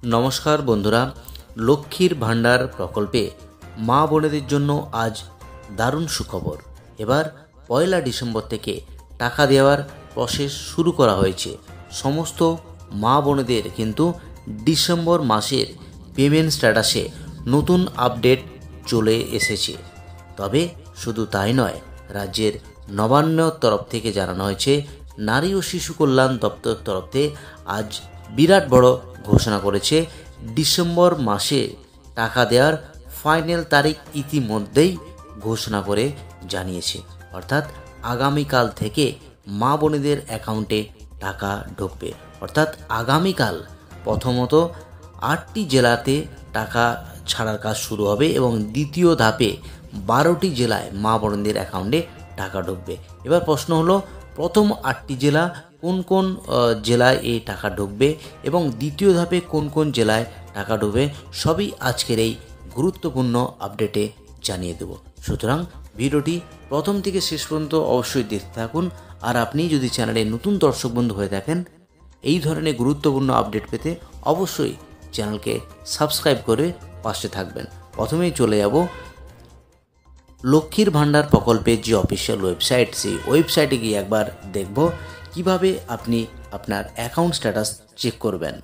নমস্কার বন্ধুরা, লক্ষ্মীর ভাণ্ডার প্রকল্পে মা বোনেদের জন্য আজ দারুণ সুখবর। এবার 1 ডিসেম্বর থেকে টাকা দেওয়ার প্রসেস শুরু করা হয়েছে। সমস্ত মা বোনেদের কিন্তু ডিসেম্বর মাসের পেমেন্ট স্ট্যাটাসে নতুন আপডেট চলে এসেছে। তবে শুধু তাই নয়, রাজ্যের নবান্নর তরফ থেকে জানানো হয়েছে, নারী ও শিশু কল্যাণ দপ্তর তরফে আজ বিরাট বড় ঘোষণা করেছে। ডিসেম্বর মাসে টাকা দেওয়ার ফাইনাল তারিখ ইতিমধ্যেই ঘোষণা করে জানিয়েছে। অর্থাৎ আগামীকাল থেকে মা বোনেদের অ্যাকাউন্টে টাকা ঢুকবে। অর্থাৎ আগামীকাল প্রথমত 8টি জেলাতে টাকা ছাড়ার কাজ শুরু হবে এবং দ্বিতীয় ধাপে 12টি জেলায় মা বোনেদের অ্যাকাউন্টে টাকা ঢুকবে। এবার প্রশ্ন হলো, প্রথম 8টি জেলা কোন কোন জেলায় এই টাকা ঢুকবে এবং দ্বিতীয় ধাপে কোন কোন জেলায় টাকা ঢুকবে, সবই আজকের এই গুরুত্বপূর্ণ আপডেটে জানিয়ে দেব। সুতরাং ভিডিওটি প্রথম থেকে শেষ পর্যন্ত অবশ্যই দেখতে থাকুন। আর আপনি যদি চ্যানেলে নতুন দর্শক বন্ধু হয়ে থাকেন, এই ধরনের গুরুত্বপূর্ণ আপডেট পেতে অবশ্যই চ্যানেলকে সাবস্ক্রাইব করে পাশে থাকবেন। প্রথমেই চলে যাব লক্ষ্মীর ভাণ্ডার প্রকল্পের যে অফিসিয়াল ওয়েবসাইট, সেই ওয়েবসাইটে গিয়ে একবার দেখব কিভাবে আপনি আপনার অ্যাকাউন্ট স্ট্যাটাস চেক করবেন।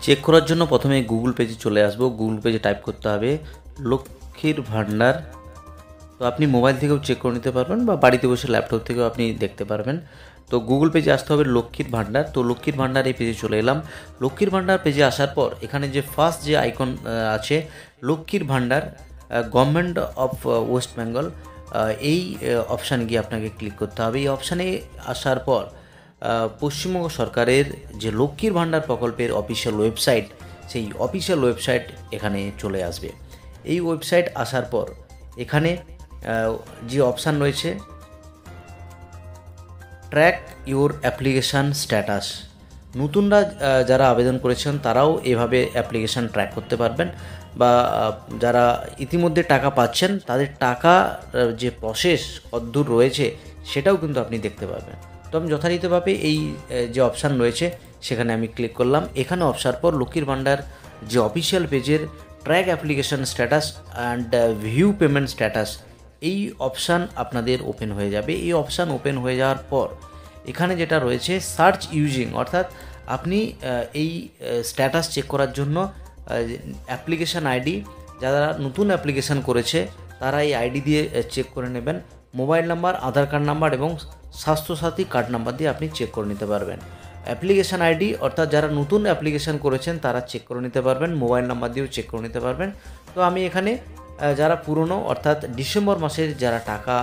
চেক করার জন্য প্রথমে গুগল পেজে চলে আসব। গুগল পেজে টাইপ করতে হবে লক্ষ্মীর ভাণ্ডার। তো আপনি মোবাইল থেকেও চেক করে নিতে পারবেন বা বাড়িতে বসে ল্যাপটপ থেকেও আপনি দেখতে পারবেন। তো গুগল পেজে আসতে হবে লক্ষ্মীর ভাণ্ডার। তো লক্ষ্মীর ভাণ্ডার এই পেজে চলে এলাম। লক্ষ্মীর ভাণ্ডার পেজে আসার পর এখানে যে ফার্স্ট যে আইকন আছে লক্ষ্মীর ভাণ্ডার গভর্নমেন্ট অফ ওয়েস্ট বেঙ্গল, এই অপশানে গিয়ে আপনাকে ক্লিক করতে হবে। এই অপশানে আসার পর পশ্চিমবঙ্গ সরকারের যে লক্ষ্মীর ভাণ্ডার প্রকল্পের অফিসিয়াল ওয়েবসাইট, সেই অফিসিয়াল ওয়েবসাইট এখানে চলে আসবে। এই ওয়েবসাইট আসার পর এখানে যে অপশান রয়েছে ট্র্যাক ইউর অ্যাপ্লিকেশান স্ট্যাটাস, নতুনরা যারা আবেদন করেছেন তারাও এভাবে অ্যাপ্লিকেশান ট্র্যাক করতে পারবেন, বা যারা ইতিমধ্যে টাকা পাচ্ছেন তাদের টাকা যে প্রসেস কতদূর রয়েছে সেটাও কিন্তু আপনি দেখতে পারবেন। তো আমি যথারীতিভাবে এই যে অপশান রয়েছে সেখানে আমি ক্লিক করলাম। এখানে আসার পর লক্ষ্মীর ভাণ্ডার যে অফিসিয়াল পেজের track application status and view payment status, এই অপশান আপনাদের ওপেন হয়ে যাবে। এই অপশান ওপেন হয়ে যাওয়ার পর এখানে যেটা রয়েছে সার্চ ইউজিং, অর্থাৎ আপনি এই স্ট্যাটাস চেক করার জন্য অ্যাপ্লিকেশান আইডি, যারা নতুন অ্যাপ্লিকেশান করেছে তারা এই আইডি দিয়ে চেক করে নেবেন। মোবাইল নাম্বার, আধার কার্ড নাম্বার এবং স্বাস্থ্যসাথী কার্ড নাম্বার দিয়ে আপনি চেক করে নিতে পারবেন। অ্যাপ্লিকেশান আইডি অর্থাৎ যারা নতুন অ্যাপ্লিকেশান করেছেন তারা চেক করে নিতে পারবেন, মোবাইল নাম্বার দিয়েও চেক করে নিতে পারবেন। তো আমি এখানে যারা পুরনো অর্থাৎ ডিসেম্বর মাসের যারা টাকা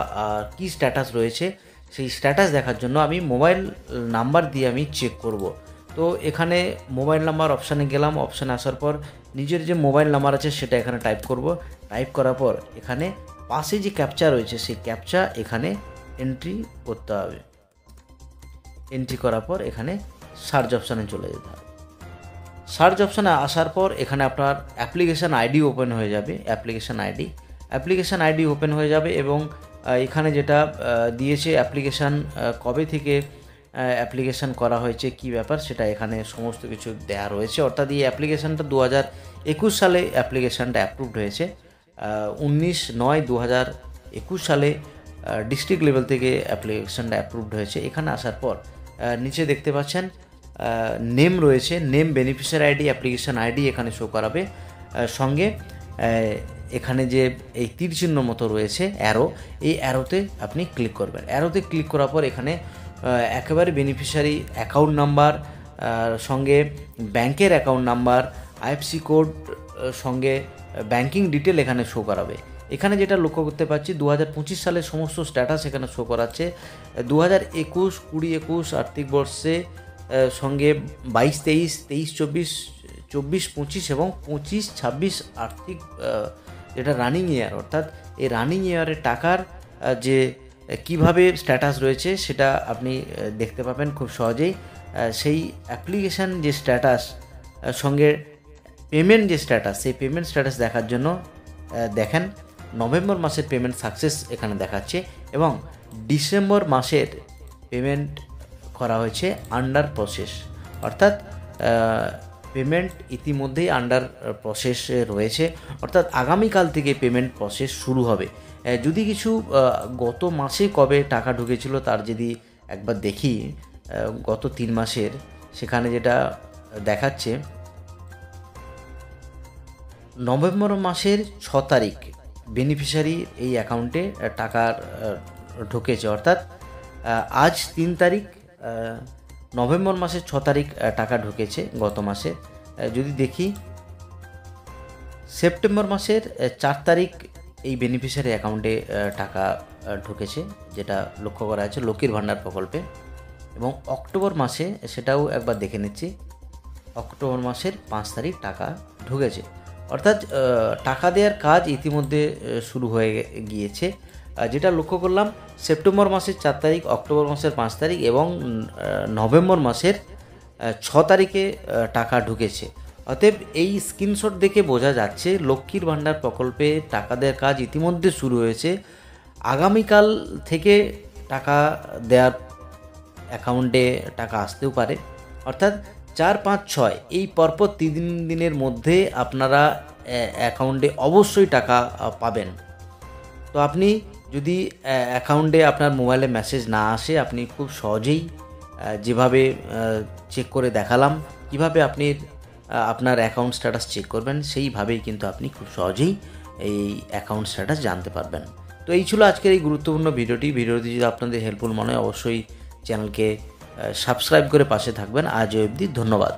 কি স্ট্যাটাস রয়েছে সেই স্ট্যাটাস দেখার জন্য আমি মোবাইল নাম্বার দিয়ে আমি চেক করব। তো এখানে মোবাইল নাম্বার অপশানে গেলাম। অপশানে আসার পর নিজের যে মোবাইল নাম্বার আছে সেটা এখানে টাইপ করব। টাইপ করার পর এখানে পাশে যে ক্যাপচা রয়েছে সেই ক্যাপচা এখানে এন্ট্রি করতে হবে। এন্ট্রি করার পর এখানে সার্চ অপশানে চলে যেতে হবে। সার্চ অপশানে আসার পর এখানে আপনার অ্যাপ্লিকেশান আইডি ওপেন হয়ে যাবে। অ্যাপ্লিকেশান আইডি ওপেন হয়ে যাবে এবং এখানে যেটা দিয়েছে অ্যাপ্লিকেশান কবে থেকে অ্যাপ্লিকেশান করা হয়েছে, কি ব্যাপার, সেটা এখানে সমস্ত কিছু দেওয়া রয়েছে। অর্থাৎ এই অ্যাপ্লিকেশানটা 2021 সালে অ্যাপ্লিকেশানটা অ্যাপ্রুভড হয়েছে। 19/9/2021 সালে ডিস্ট্রিক্ট লেভেল থেকে অ্যাপ্লিকেশানটা অ্যাপ্রুভড হয়েছে। এখানে আসার পর নিচে দেখতে পাচ্ছেন নেম রয়েছে, name, beneficiary ID, application ID এখানে শো করাবে। সঙ্গে এখানে যে এই তীর চিহ্ন মতো রয়েছে অ্যারো, এই অ্যারোতে আপনি ক্লিক করবেন। অ্যারোতে ক্লিক করার পর এখানে একেবারে বেনিফিশিয়ারি অ্যাকাউন্ট নাম্বার, সঙ্গে ব্যাংকের অ্যাকাউন্ট নাম্বার, আইএফসি কোড, সঙ্গে ব্যাংকিং ডিটেল এখানে শো করাবে। এখানে যেটা লক্ষ্য করতে পারছি 2025 সালের সমস্ত স্ট্যাটাস এখানে শো করাচ্ছে। 2021-20 আর্থিক বর্ষে সঙ্গে 22-23, 23-24, 24-25 এবং 25-26 আর্থিক যেটা রানিং ইয়ার, অর্থাৎ এই রানিং ইয়ারের টাকার যে কিভাবে স্ট্যাটাস রয়েছে সেটা আপনি দেখতে পাবেন খুব সহজেই। সেই অ্যাপ্লিকেশান যে স্ট্যাটাস সঙ্গে পেমেন্ট যে স্ট্যাটাস, সেই পেমেন্ট স্ট্যাটাস দেখার জন্য দেখেন নভেম্বর মাসের পেমেন্ট সাকসেস এখানে দেখাচ্ছে এবং ডিসেম্বর মাসের পেমেন্ট করা হয়েছে আন্ডার প্রসেস, অর্থাৎ পেমেন্ট ইতিমধ্যেই আন্ডার প্রসেসে রয়েছে, অর্থাৎ আগামীকাল থেকে পেমেন্ট প্রসেস শুরু হবে। যদি কিছু গত মাসে কবে টাকা ঢুকেছিল তার যদি একবার দেখি, গত 3 মাসের, সেখানে যেটা দেখাচ্ছে নভেম্বর মাসের 6 তারিখ বেনিফিশিয়ারি এই অ্যাকাউন্টে টাকার ঢুকেছে, অর্থাৎ আজ 3 তারিখ, নভেম্বর মাসের 6 তারিখ টাকা ঢুকেছে গত মাসে। যদি দেখি সেপ্টেম্বর মাসের 4 তারিখ এই বেনিফিশিয়ারি অ্যাকাউন্টে টাকা ঢুকেছে, যেটা লক্ষ্য করা আছে লক্ষ্মীর ভাণ্ডার প্রকল্পে। এবং অক্টোবর মাসে সেটাও একবার দেখে নিচ্ছি, অক্টোবর মাসের 5 তারিখ টাকা ঢুকেছে, অর্থাৎ টাকা দেওয়ার কাজ ইতিমধ্যে শুরু হয়ে গিয়েছে। যেটা লক্ষ্য করলাম সেপ্টেম্বর মাসের 4 তারিখ, অক্টোবর মাসের 5 তারিখ এবং নভেম্বর মাসের 6 তারিখে টাকা ঢুকেছে। অতএব এই স্ক্রিনশট দেখে বোঝা যাচ্ছে লক্ষ্মীর ভাণ্ডার প্রকল্পে টাকা দেওয়ার কাজ ইতিমধ্যে শুরু হয়েছে। আগামীকাল থেকে টাকা দেওয়ার অ্যাকাউন্টে টাকা আসতেও পারে, অর্থাৎ 4, 5, 6 এই পরপর 3 দিনের মধ্যে আপনারা অ্যাকাউন্টে অবশ্যই টাকা পাবেন। তো আপনি যদি অ্যাকাউন্টে আপনার মোবাইলে মেসেজ না আসে, আপনি খুব সহজেই যেভাবে চেক করে দেখালাম কিভাবে আপনি আপনার অ্যাকাউন্ট স্ট্যাটাস চেক করবেন, সেইভাবেই কিন্তু আপনি খুব সহজেই এই অ্যাকাউন্ট স্ট্যাটাস জানতে পারবেন। তো এই ছিল আজকের এই গুরুত্বপূর্ণ ভিডিওটি যদি আপনাদের হেল্পফুল মনে হয় অবশ্যই চ্যানেলকে সাবস্ক্রাইব করে পাশে থাকবেন। আজ অবধি ধন্যবাদ।